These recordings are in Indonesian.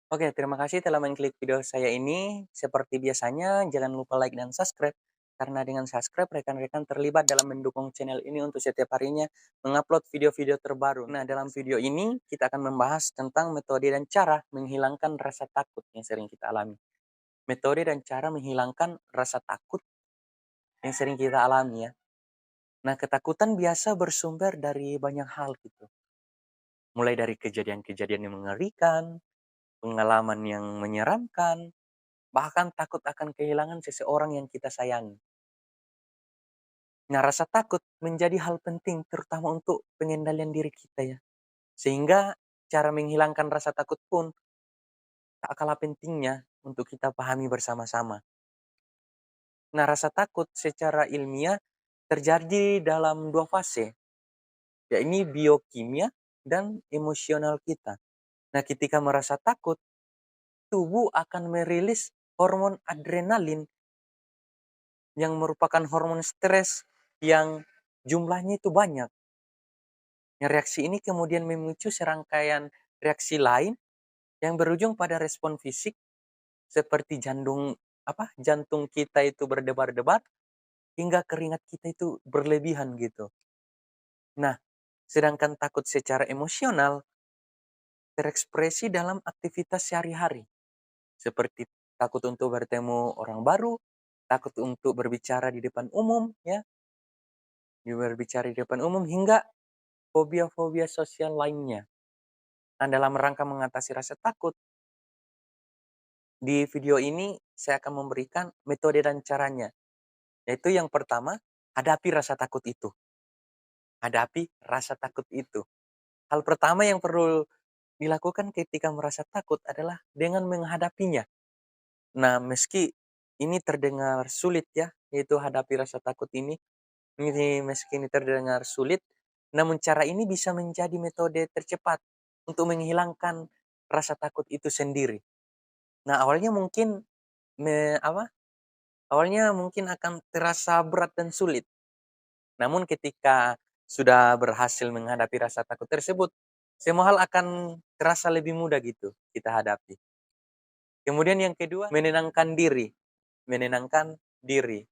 Oke, terima kasih telah mengklik video saya ini. Seperti biasanya, jangan lupa like dan subscribe. Karena dengan subscribe, rekan-rekan terlibat dalam mendukung channel ini untuk setiap harinya mengupload video-video terbaru. Nah, dalam video ini kita akan membahas tentang metode dan cara menghilangkan rasa takut yang sering kita alami. Metode dan cara menghilangkan rasa takut yang sering kita alami ya. Nah, ketakutan biasa bersumber dari banyak hal gitu. Mulai dari kejadian-kejadian yang mengerikan, pengalaman yang menyeramkan, bahkan takut akan kehilangan seseorang yang kita sayangi. Nah, rasa takut menjadi hal penting terutama untuk pengendalian diri kita ya. Sehingga cara menghilangkan rasa takut pun tak kalah pentingnya untuk kita pahami bersama-sama. Nah, rasa takut secara ilmiah terjadi dalam dua fase, yakni biokimia dan emosional kita. Nah, ketika merasa takut, tubuh akan merilis hormon adrenalin yang merupakan hormon stres yang jumlahnya itu banyak. Yang reaksi ini kemudian memicu serangkaian reaksi lain yang berujung pada respon fisik seperti jantung kita itu berdebar-debar hingga keringat kita itu berlebihan gitu. Nah, sedangkan takut secara emosional terekspresi dalam aktivitas sehari-hari seperti takut untuk bertemu orang baru, takut untuk berbicara di depan umum ya, berbicara di depan umum hingga fobia-fobia sosial lainnya. Nah, dalam rangka mengatasi rasa takut, di video ini saya akan memberikan metode dan caranya. Yaitu yang pertama, hadapi rasa takut itu. Hadapi rasa takut itu. Hal pertama yang perlu dilakukan ketika merasa takut adalah dengan menghadapinya. Nah, meski ini terdengar sulit ya, yaitu hadapi rasa takut ini. Ini meski ini terdengar sulit, namun cara ini bisa menjadi metode tercepat untuk menghilangkan rasa takut itu sendiri. Nah, awalnya mungkin akan terasa berat dan sulit. Namun ketika sudah berhasil menghadapi rasa takut tersebut, semua hal akan terasa lebih mudah gitu kita hadapi. Kemudian yang kedua, menenangkan diri. Menenangkan diri.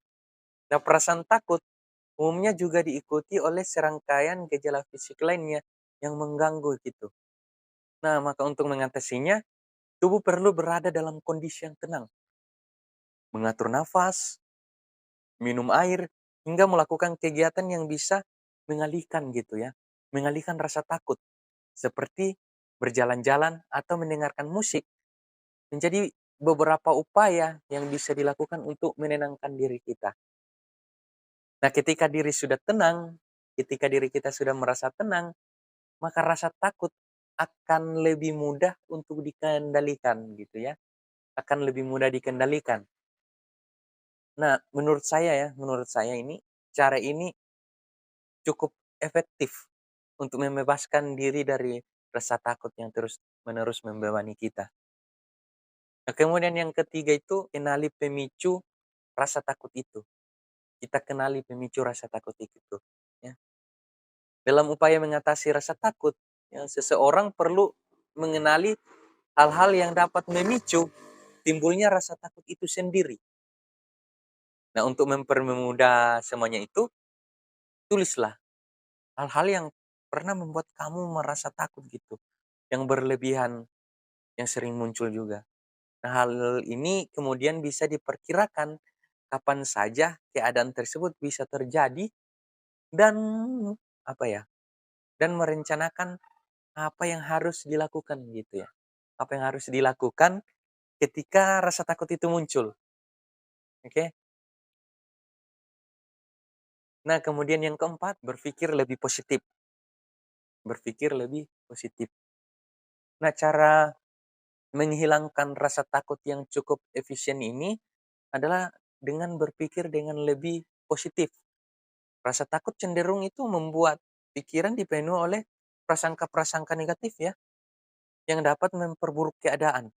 Nah, perasaan takut umumnya juga diikuti oleh serangkaian gejala fisik lainnya yang mengganggu gitu. Nah, maka untuk mengatasinya, tubuh perlu berada dalam kondisi yang tenang, mengatur nafas, minum air, hingga melakukan kegiatan yang bisa mengalihkan gitu ya, mengalihkan rasa takut, seperti berjalan-jalan atau mendengarkan musik, menjadi beberapa upaya yang bisa dilakukan untuk menenangkan diri kita. Nah, ketika diri kita sudah merasa tenang, maka rasa takut akan lebih mudah untuk dikendalikan gitu ya, akan lebih mudah dikendalikan. Nah, menurut saya ini, cara ini cukup efektif untuk membebaskan diri dari rasa takut yang terus-menerus membebani kita. Nah, kemudian yang ketiga itu kenali pemicu rasa takut itu. Kita kenali pemicu rasa takut itu, ya. Dalam upaya mengatasi rasa takut, ya, seseorang perlu mengenali hal-hal yang dapat memicu timbulnya rasa takut itu sendiri. Nah, untuk mempermudah semuanya itu, tulislah hal-hal yang pernah membuat kamu merasa takut gitu, yang berlebihan, yang sering muncul juga. Nah, hal ini kemudian bisa diperkirakan kapan saja keadaan tersebut bisa terjadi dan apa ya, dan merencanakan apa yang harus dilakukan gitu ya. Apa yang harus dilakukan ketika rasa takut itu muncul. Oke. Nah, kemudian yang keempat, berpikir lebih positif. Berpikir lebih positif. Nah, cara menghilangkan rasa takut yang cukup efisien ini adalah dengan berpikir dengan lebih positif. Rasa takut cenderung itu membuat pikiran dipenuhi oleh prasangka-prasangka negatif ya, yang dapat memperburuk keadaan.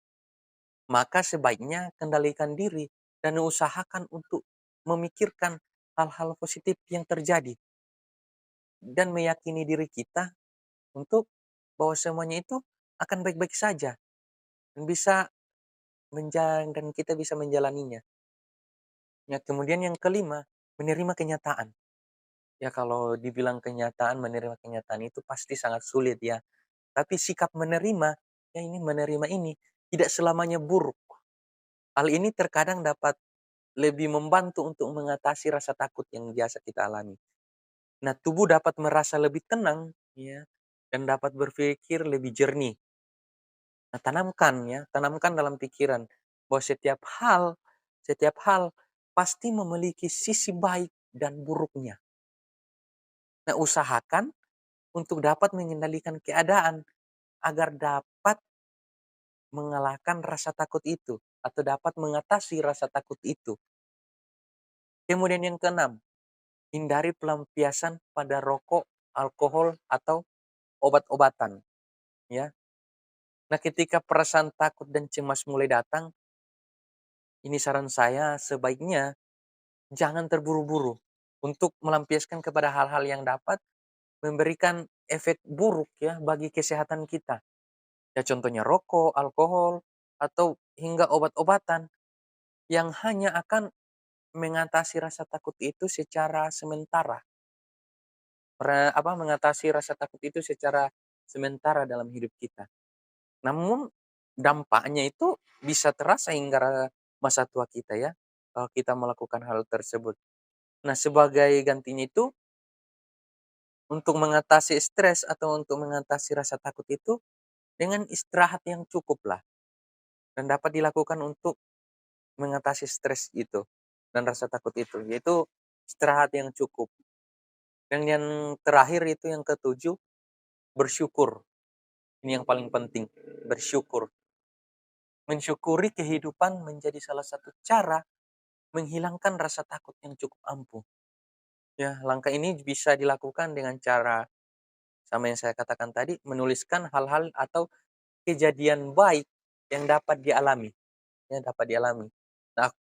Maka sebaiknya kendalikan diri dan usahakan untuk memikirkan hal-hal positif yang terjadi dan meyakini diri kita untuk bahwa semuanya itu akan baik-baik saja. bisa dan kita bisa menjalaninya. Ya, kemudian yang kelima, menerima kenyataan. Ya, kalau dibilang kenyataan, menerima kenyataan itu pasti sangat sulit ya. Tapi sikap menerima, ya ini menerima ini tidak selamanya buruk. Hal ini terkadang dapat lebih membantu untuk mengatasi rasa takut yang biasa kita alami. Nah, tubuh dapat merasa lebih tenang, ya, dan dapat berpikir lebih jernih. Nah, tanamkan dalam pikiran bahwa setiap hal pasti memiliki sisi baik dan buruknya. Nah, usahakan untuk dapat mengendalikan keadaan agar dapat mengalahkan rasa takut itu atau dapat mengatasi rasa takut itu. Kemudian yang keenam, hindari pelampiasan pada rokok, alkohol, atau obat-obatan. Ya. Nah, ketika perasaan takut dan cemas mulai datang, ini saran saya sebaiknya jangan terburu-buru untuk melampiaskan kepada hal-hal yang dapat memberikan efek buruk ya bagi kesehatan kita. Ya contohnya rokok, alkohol, atau hingga obat-obatan yang hanya akan mengatasi rasa takut itu secara sementara. Mengatasi rasa takut itu secara sementara dalam hidup kita. Namun dampaknya itu bisa terasa hingga masa tua kita ya, kalau kita melakukan hal tersebut. Nah, sebagai gantinya itu, untuk mengatasi stres atau untuk mengatasi rasa takut itu, dengan istirahat yang cukup lah. Dan dapat dilakukan untuk mengatasi stres itu, dan rasa takut itu, yaitu istirahat yang cukup. Dan yang terakhir itu yang ketujuh, bersyukur. Ini yang paling penting, bersyukur. Mensyukuri kehidupan menjadi salah satu cara menghilangkan rasa takut yang cukup ampuh. Ya, langkah ini bisa dilakukan dengan cara sama yang saya katakan tadi, menuliskan hal-hal atau kejadian baik yang dapat dialami, yang dapat dialami. Nah,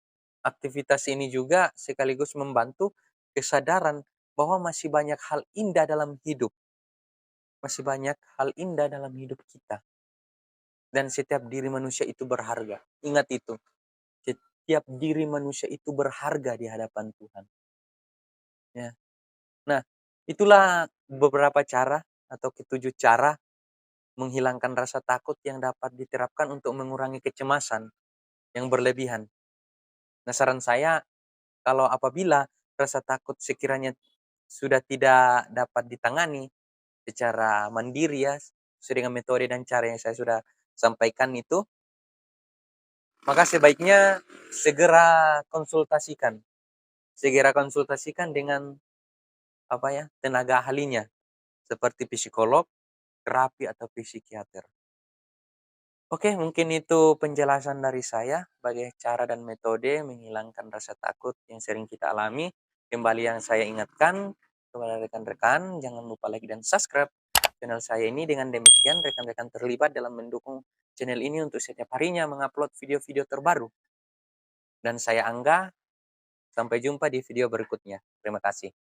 aktivitas ini juga sekaligus membantu kesadaran bahwa masih banyak hal indah dalam hidup, masih banyak hal indah dalam hidup kita. Dan setiap diri manusia itu berharga. Ingat itu, setiap diri manusia itu berharga di hadapan Tuhan. Ya. Nah, itulah beberapa cara atau ketujuh cara menghilangkan rasa takut yang dapat diterapkan untuk mengurangi kecemasan yang berlebihan. Nah, saran saya, kalau apabila rasa takut sekiranya sudah tidak dapat ditangani secara mandiri ya, sesuai dengan metode dan cara yang saya sudah sampaikan itu, maka sebaiknya segera konsultasikan. Segera konsultasikan dengan tenaga ahlinya seperti psikolog, terapi atau psikiater. Oke, mungkin itu penjelasan dari saya sebagai cara dan metode menghilangkan rasa takut yang sering kita alami. Kembali yang saya ingatkan kepada rekan-rekan, jangan lupa like dan subscribe channel saya ini. Dengan demikian, rekan-rekan terlibat dalam mendukung channel ini untuk setiap harinya mengupload video-video terbaru. Dan saya Angga, sampai jumpa di video berikutnya. Terima kasih.